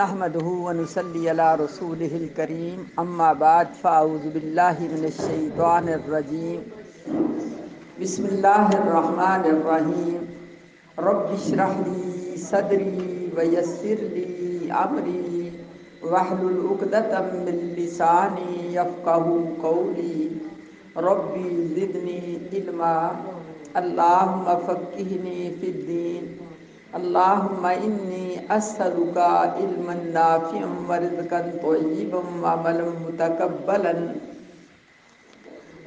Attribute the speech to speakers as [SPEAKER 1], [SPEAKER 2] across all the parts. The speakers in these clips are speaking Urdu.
[SPEAKER 1] نحمده ونصلي على رسوله الكريم اما بعد فاعوذ بالله من الشيطان الرجيم بسم الله الرحمن الرحيم رب اشرح لي صدري ويسر لي امري واحلل عقدة من لساني يفقهوا قولي ربي زدني علما اللهم فقهني في الدين اللهم انی اسألک علما نافعا ورزقا طیبا وعملا متقبلا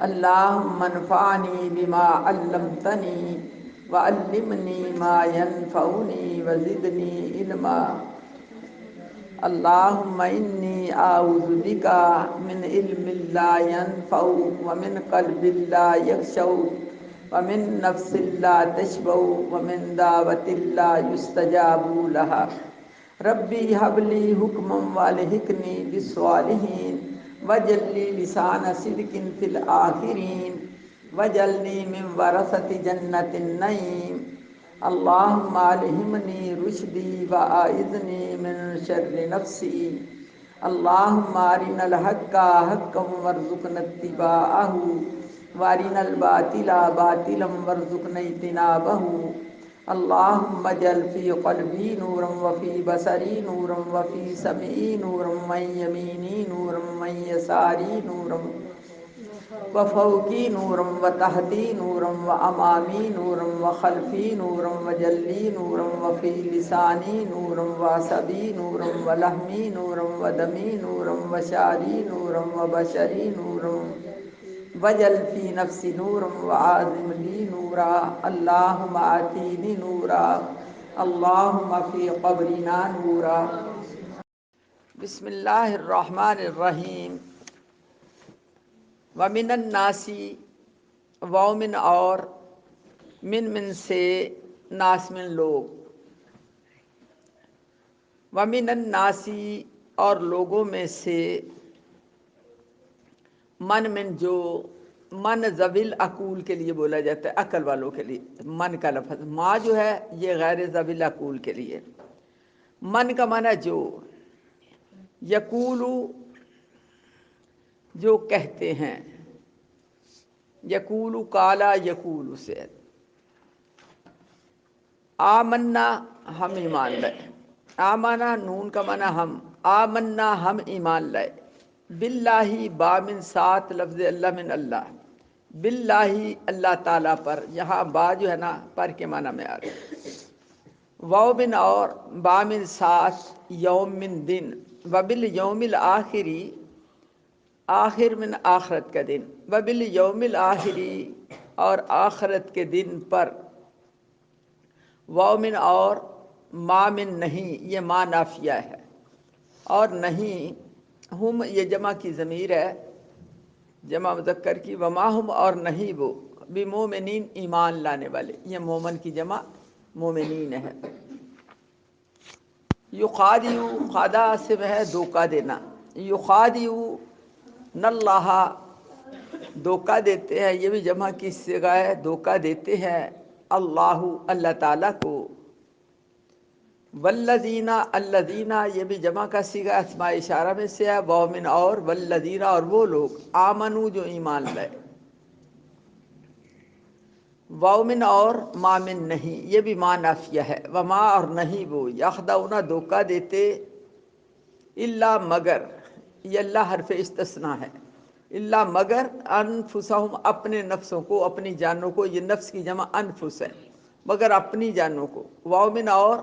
[SPEAKER 1] اللهم انفعنی بما علمتنی وعلمنی ما ينفعني وزدنی علما اللهم انی اعوذ بک من علم لا ينفع ومن قلب لا يخشع ومن نفس لا تشبع ومن دعوة لا يستجاب لها ربی هب لی حکما والحقنی بالصالحین واجعل لی لسان صدق فی الآخرین واجعلنی من ورثة جنة النعیم اللهم الہمنی رشدی واعذنی من شر نفسی اللهم ارنا الحق حقا وارزقنا اتباعه وارنا الباطل باطلا وارزقنا اجتنابه اللهم اجعل في قلبي نورا وفي بصري نورا وفي سمعي نورا وعن يميني نورا وعن يساري نورا وفوقي نورا وتحتي نورا وأمامي نورا وخلفي نورا وجلي نورا وفي لساني نورا وعصبي نورا ولحمي نورا ودمي نورا وشعري نورا وبشري نورا وجل فی نفسی نورا وعازم لی نورا اللہم آتینی نورا اللہم فی قبرنا نورا بسم اللہ الرحمن الرحیم ومن الناسی ومن اور من سے ناس من لوگ ومن الناسی اور لوگوں میں سے من جو من ذویل عقول کے لیے بولا جاتا ہے، عقل والوں کے لیے من کا لفظ، ما جو ہے یہ غیر ذویل عقول کے لیے، من کا معنی جو، یقولو جو کہتے ہیں، یقولو کالا یقولو سے، آمنا ہم ایمان لائے، آمنا نون کا معنی ہم، آمنا ہم ایمان لائے، باللہ با من سات لفظ اللہ من اللہ، باللہ اللہ تعالیٰ پر، یہاں با جو ہے نا پر کے معنی میں آ گیا، واو من اور با من سات یوم من دن، وبال یوم الآخری آخر من آخرت کا دن، وبال یوم الآخری اور آخرت کے دن پر، واو من اور ما من نہیں، یہ ما نافیہ ہے، اور نہیں ہم یہ جمع کی ضمیر ہے، جمع مذکر کی، وما ہم اور نہیں وہ، بمومنین ایمان لانے والے، یہ مومن کی جمع مومنین ہے، یخادعو خادع سے ہے دھوکہ دینا، یخادعون اللہ دھوکہ دیتے ہیں، یہ بھی جمع کی صیغہ ہے، دھوکہ دیتے ہیں اللہ اللہ تعالیٰ کو، والذین الذین یہ بھی جمع کا صیغہ اسماء اشارہ میں سے ہے، واو من اور والذین اور وہ لوگ، آمنو جو ایمان لائے، واو من اور ما من نہیں، یہ بھی ما نافیہ ہے، وما اور نہیں وہ، یخدعون دھوکہ دیتے، الا مگر، یہ اللہ حرف استثناء ہے، الا مگر، انفسہم اپنے نفسوں کو، اپنی جانوں کو، یہ نفس کی جمع انفس ہے، مگر اپنی جانوں کو، واو من اور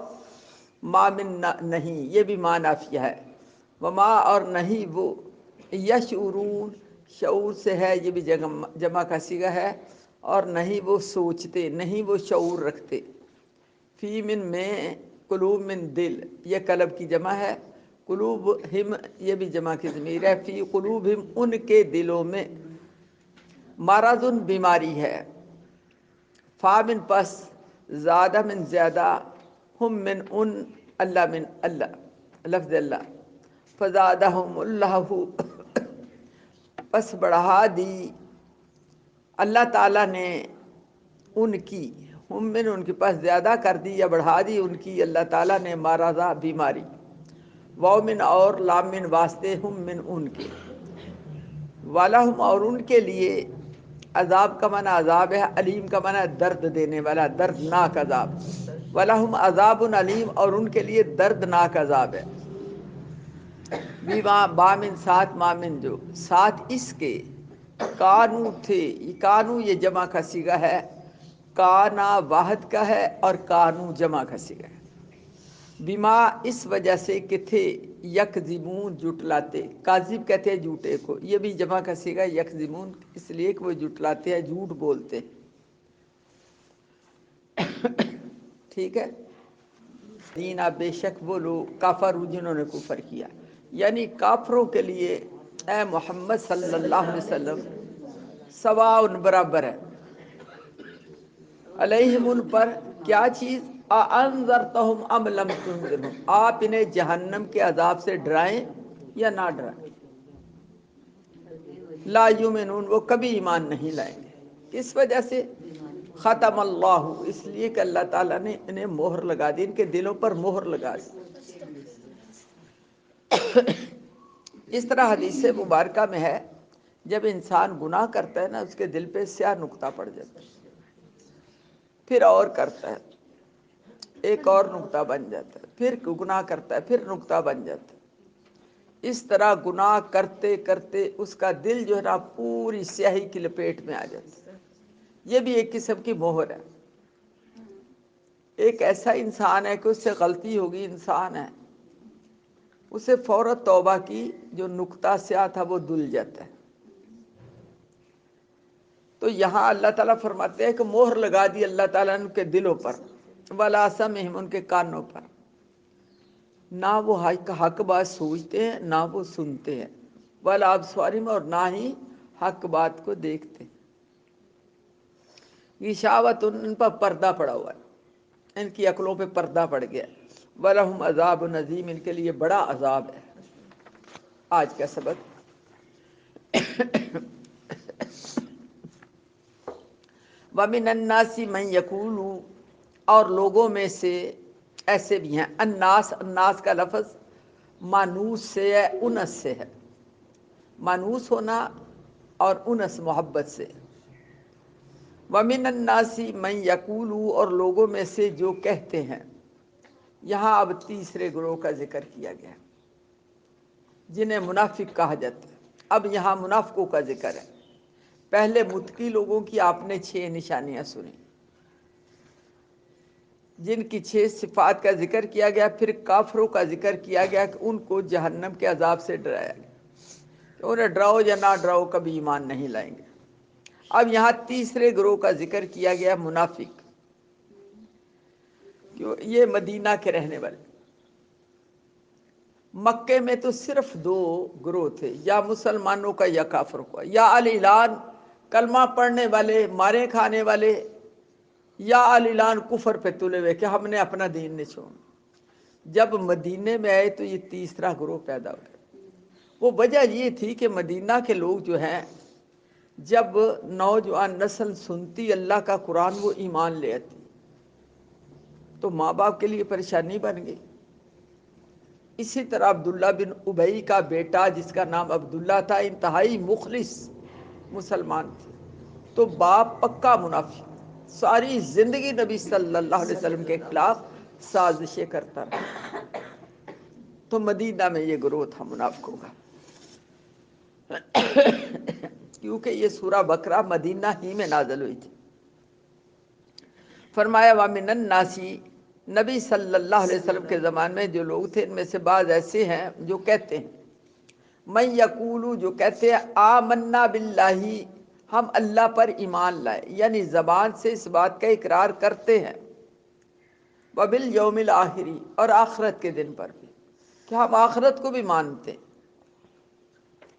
[SPEAKER 1] ما من نہیں، یہ بھی ما نافیہ ہے، وما اور نہیں وہ، یشعرون شعور سے ہے، یہ بھی جمع کا صیغہ ہے، اور نہیں وہ سوچتے، نہیں وہ شعور رکھتے، فی من میں، قلوب من دل، یہ قلب کی جمع ہے، قلوب ہم یہ بھی جمع کی ضمیر ہے، فی قلوبہم ان کے دلوں میں، مرض بیماری ہے، فا من پس، زیادہ من زیادہ، ہم من ان، اللہ من اللہ لفظ اللہ، فزادہم اللہ پس بڑھا دی اللہ تعالیٰ نے ان کی، ہم من ان کے پاس زیادہ کر دی یا بڑھا دی ان کی اللہ تعالیٰ نے مرضا بیماری، واو من اور لام من واسطے، ہم من ان کے، وَلَهُمْ اور ان کے لیے، عذاب کا معنی عذاب ہے، علیم کا معنی درد دینے والا، دردناک عذاب، وَلَهُمْ عذاب علیم اور ان کے لیے دردناک عذاب ہے، بامن ساتھ مامن جو ساتھ اس کے، کانو تھے، یہ کانو یہ جمع کا صیغہ ہے، کانا واحد کا ہے اور کانو جمع کا صیغہ ہے، بما اس وجہ سے کہ تھے، یکذبون جھٹلاتے، کاذب کہتے ہیں جھوٹے کو، یہ بھی جمع کا صیغہ یکذبون اس لیے کہ وہ جھٹلاتے ہیں، جھوٹ بولتے ہیں، ٹھیک ہے، دینا بے شک وہ لوگ کافروا جنہوں نے کفر کیا، یعنی کافروں کے لیے اے محمد صلی اللہ علیہ وسلم سواء برابر ہے، علیہم ان پر کیا چیز، انذرتہم ام لم تنذرہم، آپ انہیں جہنم کے عذاب سے ڈرائیں یا نہ ڈرائیں، لا یؤمنون وہ کبھی ایمان نہیں لائیں گے، کس وجہ سے، ختم اللہ اس لیے کہ اللہ تعالیٰ نے انہیں مہر لگا دی، ان کے دلوں پر مہر لگا دی، اس طرح حدیث مبارکہ میں ہے جب انسان گناہ کرتا ہے نا اس کے دل پہ سیاہ نقطہ پڑ جاتا ہے، پھر اور کرتا ہے ایک اور نقطہ بن جاتا ہے، پھر گناہ کرتا ہے پھر نقطہ بن جاتا ہے، اس طرح گناہ کرتے کرتے اس کا دل جو ہے نا پوری سیاہی کی لپیٹ میں آ جاتا ہے، یہ بھی ایک قسم کی مہر ہے، ایک ایسا انسان ہے کہ اس سے غلطی ہوگی، انسان ہے اسے فوراً توبہ کی، جو نقطہ سیاہ تھا وہ دھل جاتا ہے، تو یہاں اللہ تعالیٰ فرماتے ہیں کہ مہر لگا دی اللہ تعالیٰ نے ان کے دلوں پر، وَلَا سَمْعِهِمْ ان کے کانوں پر، نہ وہ حق بات سوچتے ہیں نہ وہ سنتے ہیں، وَلَا أَبْصَارِهِمْ اور نہ ہی حق بات کو دیکھتے ہیں، غشاوۃ ان پر پردہ پڑا ہوا ہے، ان کی عقلوں پہ پردہ پڑ گیا، وَلَهُمْ عَذَابٌ عَظِيمٌ ان کے لیے بڑا عذاب ہے، آج کا سبق، وَمِنَ النَّاسِ مَن يَقُولُ اور لوگوں میں سے ایسے بھی ہیں، الناس، الناس کا لفظ مانوس سے ہے، انس سے ہے، مانوس ہونا اور انس محبت سے، وَمِنَ النَّاسِ مَن يَقُولُ اور لوگوں میں سے جو کہتے ہیں، یہاں اب تیسرے گروہ کا ذکر کیا گیا جنہیں منافق کہا جاتا ہے، اب یہاں منافقوں کا ذکر ہے، پہلے متقی لوگوں کی آپ نے 6 نشانیاں سنی، جن کی 6 صفات کا ذکر کیا گیا، پھر کافروں کا ذکر کیا گیا کہ ان کو جہنم کے عذاب سے ڈرایا گیا، کہ انہیں ڈراؤ یا نہ ڈراؤ کبھی ایمان نہیں لائیں گے، اب یہاں تیسرے گروہ کا ذکر کیا گیا، منافق، کہ یہ مدینہ کے رہنے والے، مکے میں تو صرف 2 گروہ تھے، یا مسلمانوں کا یا کافروں کا، یا الاعلان کلمہ پڑھنے والے مارے کھانے والے، یا الاعلان کفر پہ تلے ہوئے کہ ہم نے اپنا دین نہیں چھوڑنا، جب مدینے میں آئے تو یہ تیسرا گروہ پیدا ہو گیا، وہ وجہ یہ تھی کہ مدینہ کے لوگ جو ہیں جب نوجوان نسل سنتی اللہ کا قرآن وہ ایمان لے آتی، تو ماں باپ کے لیے پریشانی بن گئی، اسی طرح عبداللہ بن ابئی کا بیٹا جس کا نام عبداللہ تھا انتہائی مخلص مسلمان تھے، تو باپ پکا منافق، ساری زندگی نبی صلی اللہ علیہ وسلم کے خلاف سازشیں کرتا رہا، تو مدینہ میں یہ گروہ تھا منافقوں کا، کیونکہ یہ سورہ بقرہ مدینہ ہی میں نازل ہوئی تھی، فرمایا وَمِنَ النَّاسِ نبی صلی اللہ علیہ وسلم کے زمانے میں جو لوگ تھے ان میں سے بعض ایسے ہیں جو کہتے ہیں، من یقولو جو کہتے ہیں، آمنا باللہ ہم اللہ پر ایمان لائے، یعنی زبان سے اس بات کا اقرار کرتے ہیں، وبالیوم الآخری اور آخرت کے دن پر بھی، کہ ہم آخرت کو بھی مانتے ہیں،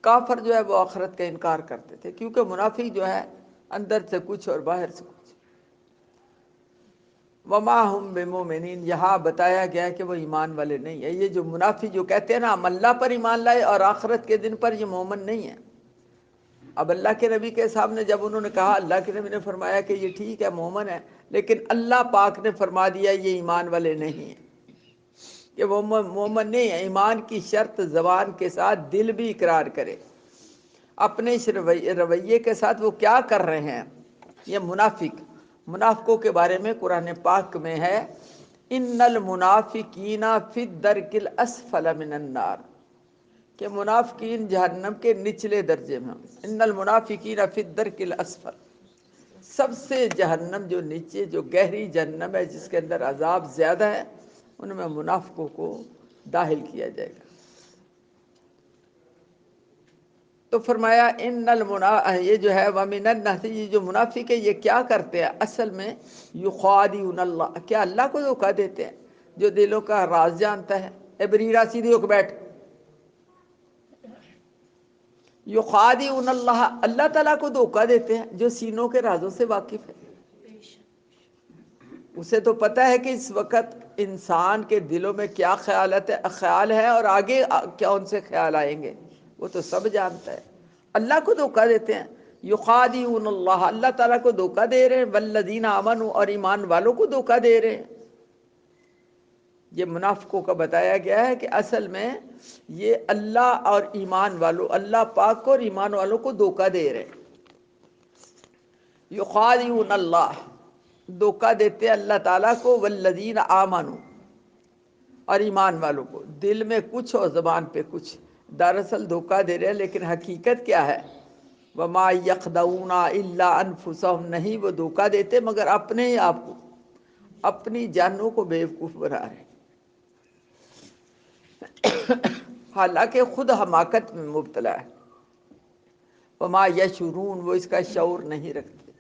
[SPEAKER 1] کافر جو ہے وہ آخرت کا انکار کرتے تھے، کیونکہ منافق جو ہے اندر سے کچھ اور باہر سے کچھ، وما ہم بمومنین یہاں بتایا گیا ہے کہ وہ ایمان والے نہیں ہیں، یہ جو منافق جو کہتے ہیں نا ہم اللہ پر ایمان لائے اور آخرت کے دن پر، یہ مومن نہیں ہے، اب اللہ کے نبی کے سامنے جب انہوں نے کہا، اللہ کے نبی نے فرمایا کہ یہ ٹھیک ہے مومن ہے، لیکن اللہ پاک نے فرما دیا یہ ایمان والے نہیں ہیں، کہ وہ مومن نہیں ہے، ایمان کی شرط زبان کے ساتھ دل بھی اقرار کرے، اپنے اس رویے کے ساتھ وہ کیا کر رہے ہیں۔ یہ منافقوں کے بارے میں قرآن پاک میں ہے، ان المنافقین فی الدرک الاسفل من النار، کہ منافقین جہنم کے نچلے درجے میں، ان المنافقین فی الدرک الاسفل، سب سے جہنم جو نیچے، جو گہری جہنم ہے جس کے اندر عذاب زیادہ ہے، ان میں منافقوں کو داخل کیا جائے گا۔ تو فرمایا یہ جو ہے وَمِنَ النَّاسِ، یہ جو منافق ہے یہ کیا کرتے ہیں اصل میں، یخادعون اللہ، کیا اللہ کو دھوکہ دیتے ہیں، جو دلوں کا راز جانتا ہے۔ اے بریرہ سیدھی ہو کے بیٹھ۔ یخادعون اللہ، اللہ تعالیٰ کو دھوکہ دیتے ہیں، جو سینوں کے رازوں سے واقف ہے۔ اسے تو پتہ ہے کہ اس وقت انسان کے دلوں میں کیا خیال ہے اور آگے کیا ان سے خیال آئیں گے، وہ تو سب جانتا ہے۔ اللہ کو دھوکہ دیتے ہیں، یخادعون اللہ، اللہ تعالیٰ کو دھوکہ دے رہے ہیں، والذین آمنوا، اور ایمان والوں کو دھوکہ دے رہے ہیں۔ یہ منافقوں کا بتایا گیا ہے کہ اصل میں یہ اللہ اور ایمان والوں، اللہ پاک کو اور ایمان والوں کو دھوکہ دے رہے ہیں۔ یخادعون اللہ، دھوکہ دیتے اللہ تعالیٰ کو، والذین آمنوا، اور ایمان والوں کو، دل میں کچھ اور زبان پہ کچھ، دراصل دھوکہ دے رہے ہیں لیکن حقیقت کیا ہے، وما یخدعون الا انفسهم، نہیں وہ دھوکہ دیتے مگر اپنے ہی آپ کو، اپنی جانوں کو بیوقوف بنا رہے ہیں، حالانکہ خود حماقت میں مبتلا ہے۔ وما یشعرون، وہ اس کا شعور نہیں رکھتے۔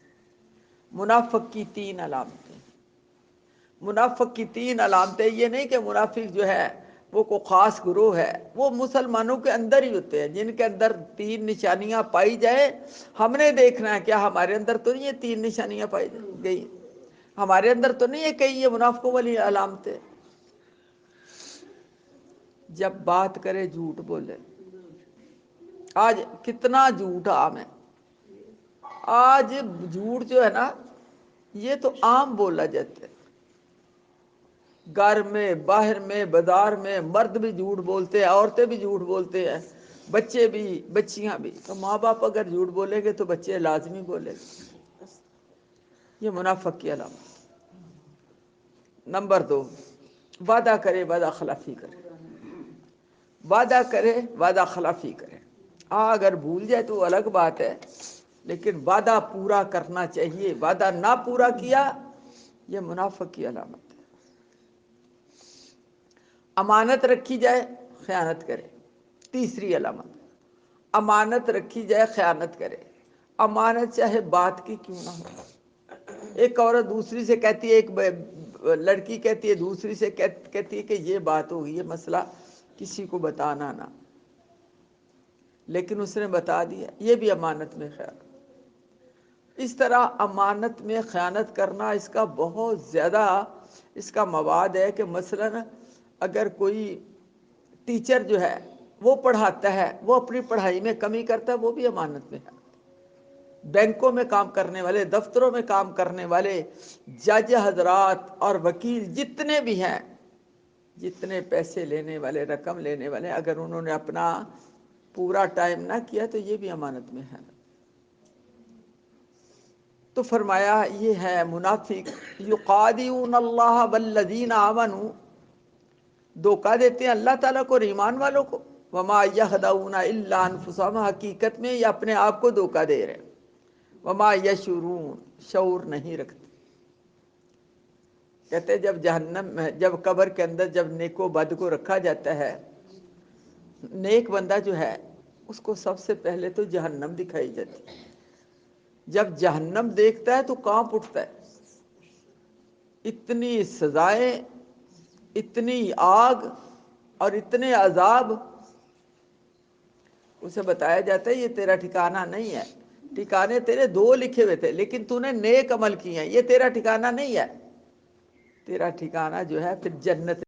[SPEAKER 1] منافق کی تین علامتیں، منافق کی تین علامتیں، یہ نہیں کہ منافق جو ہے وہ کوئی خاص گروہ ہے، وہ مسلمانوں کے اندر ہی ہوتے ہیں، جن کے اندر تین نشانیاں پائی جائے، ہم نے دیکھنا ہے کیا ہمارے اندر تو نہیں یہ تین نشانیاں پائی گئی، ہمارے اندر تو نہیں ہے کہ یہ منافقوں والی علامتیں۔ جب بات کرے جھوٹ بولے، آج کتنا جھوٹ عام ہے، آج جھوٹ جو ہے نا یہ تو عام بولا جاتا ہے، گھر میں، باہر میں، بازار میں، مرد بھی جھوٹ بولتے ہیں، عورتیں بھی جھوٹ بولتے ہیں، بچے بھی، بچیاں بھی، تو ماں باپ اگر جھوٹ بولیں گے تو بچے لازمی بولیں گے۔ یہ منافق کی علامت۔ نمبر دو، وعدہ کرے وعدہ خلافی کرے، وعدہ کرے وعدہ خلافی کرے، اگر بھول جائے تو الگ بات ہے، لیکن وعدہ پورا کرنا چاہیے، وعدہ نہ پورا کیا یہ منافق کی علامت ہے۔ امانت رکھی جائے خیانت کرے، تیسری علامت، امانت رکھی جائے خیانت کرے، امانت چاہے بات کی کیوں نہ ہو۔ ایک عورت دوسری سے کہتی ہے، ایک لڑکی کہتی ہے دوسری سے کہتی ہے کہ یہ بات ہوگی، یہ مسئلہ کسی کو بتانا نہ، لیکن اس نے بتا دیا، یہ بھی امانت میں خیانت۔ اس طرح امانت میں خیانت کرنا، اس کا بہت زیادہ اس کا مواد ہے، کہ مثلاً اگر کوئی ٹیچر جو ہے وہ پڑھاتا ہے، وہ اپنی پڑھائی میں کمی کرتا ہے، وہ بھی امانت میں ہے۔ بینکوں میں کام کرنے والے، دفتروں میں کام کرنے والے، جج حضرات اور وکیل جتنے بھی ہیں، جتنے پیسے لینے والے، رقم لینے والے، اگر انہوں نے اپنا پورا ٹائم نہ کیا تو یہ بھی امانت میں ہے۔ تو فرمایا یہ ہے منافق، یخادعون اللہ والذین آمنوا، دھوکہ دیتے ہیں اللہ تعالیٰ کو اور ایمان والوں کو، وما یخدعون الا انفسهم، حقیقت میں یہ اپنے آپ کو دھوکہ دے رہے ہیں، وما یشعرون، شعور نہیں رکھتے۔ کہتے ہیں جب جہنم میں، جب قبر کے اندر جب نیک و بد کو رکھا جاتا ہے، نیک بندہ جو ہے اس کو سب سے پہلے تو جہنم دکھائی جاتی ہے، جب جہنم دیکھتا ہے تو کانپ اٹھتا ہے، اتنی سزائیں، اتنی آگ اور اتنے عذاب، اسے بتایا جاتا ہے یہ تیرا ٹھکانہ نہیں ہے، ٹھکانے تیرے دو لکھے ہوئے تھے لیکن تو نے نیک عمل کیے ہیں، یہ تیرا ٹھکانہ نہیں ہے، تیرا ٹھکانہ جو ہے پھر جنت